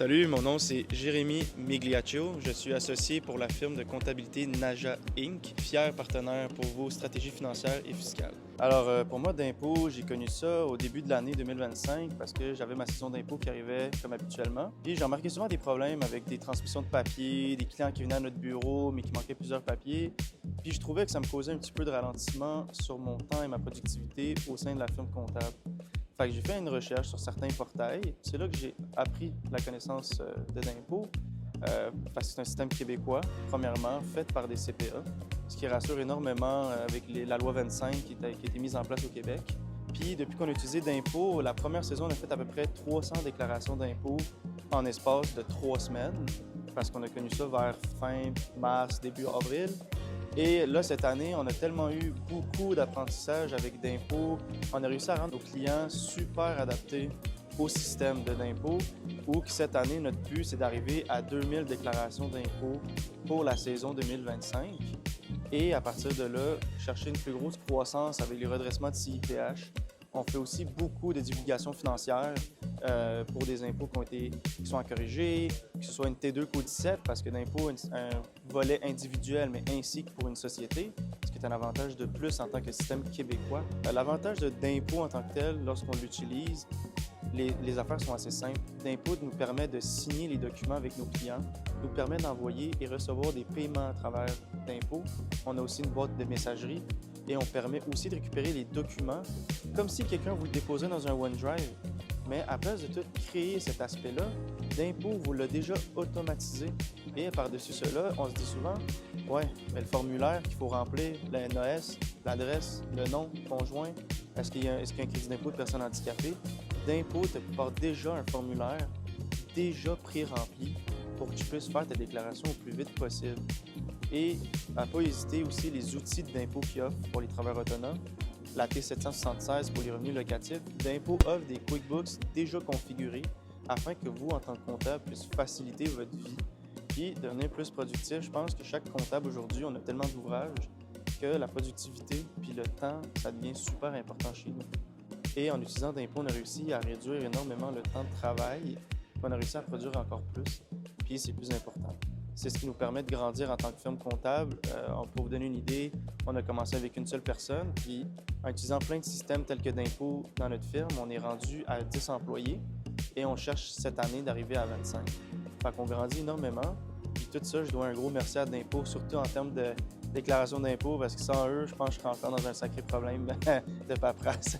Salut, mon nom c'est Jérémy Migliaccio. Je suis associé pour la firme de comptabilité Naja Inc., fier partenaire pour vos stratégies financières et fiscales. Alors, pour moi, d'impôt, j'ai connu ça au début de l'année 2025 parce que j'avais ma saison d'impôt qui arrivait comme habituellement. Puis j'ai remarqué souvent des problèmes avec des transmissions de papier, des clients qui venaient à notre bureau mais qui manquaient plusieurs papiers. Puis je trouvais que ça me causait un petit peu de ralentissement sur mon temps et ma productivité au sein de la firme comptable. Fait que j'ai fait une recherche sur certains portails. C'est là que j'ai appris la connaissance de l'impôt, parce que c'est un système québécois, premièrement, fait par des CPA, ce qui rassure énormément avec la loi 25 qui a été mise en place au Québec. Puis depuis qu'on a utilisé d'impôt, la première saison, on a fait à peu près 300 déclarations d'impôt en espace de 3 semaines, parce qu'on a connu ça vers fin mars, début avril. Et là, cette année, on a tellement eu beaucoup d'apprentissage avec d'impôts. On a réussi à rendre nos clients super adaptés au système de d'impôts, où cette année, notre but, c'est d'arriver à 2000 déclarations d'impôts pour la saison 2025. Et à partir de là, chercher une plus grosse croissance avec les redressements de CIPH. On fait aussi beaucoup de divulgations financières pour des impôts qui sont à corriger, que ce soit une T2 Code 17, parce que l'impôt est un volet individuel, mais ainsi que pour une société, ce qui est un avantage de plus en tant que système québécois. L'avantage d'impôt en tant que tel, lorsqu'on l'utilise, les affaires sont assez simples. D'impôt nous permet de signer les documents avec nos clients, nous permet d'envoyer et recevoir des paiements à travers d'impôt. On a aussi une boîte de messagerie et on permet aussi de récupérer les documents comme si quelqu'un vous le déposait dans un OneDrive. Mais à place de tout créer cet aspect-là, d'impôt vous l'a déjà automatisé. Et par-dessus cela, on se dit souvent, ouais, mais le formulaire qu'il faut remplir, la NAS, l'adresse, le nom, conjoint, est-ce qu'il y a un crédit d'impôt de personnes handicapées? D'impôt te prépare déjà un formulaire déjà pré-rempli pour que tu puisses faire ta déclaration au plus vite possible. Et à ne pas hésiter aussi les outils d'impôt qu'il offre pour les travailleurs autonomes. La T776 pour les revenus locatifs. D'impôt offre des QuickBooks déjà configurés afin que vous, en tant que comptable, puissiez faciliter votre vie et devenir plus productif. Je pense que chaque comptable aujourd'hui, on a tellement d'ouvrages que la productivité puis le temps, ça devient super important chez nous. Et en utilisant d'impôt, on a réussi à réduire énormément le temps de travail. On a réussi à produire encore plus, puis c'est plus important. C'est ce qui nous permet de grandir en tant que firme comptable. Pour vous donner une idée, on a commencé avec une seule personne, puis en utilisant plein de systèmes tels que d'impôt dans notre firme, on est rendu à 10 employés et on cherche cette année d'arriver à 25. Fait qu'on grandit énormément. Puis tout ça, je dois un gros merci à d'impôt, surtout en termes de déclaration d'impôt, parce que sans eux, je pense que je serais encore dans un sacré problème de paperasse.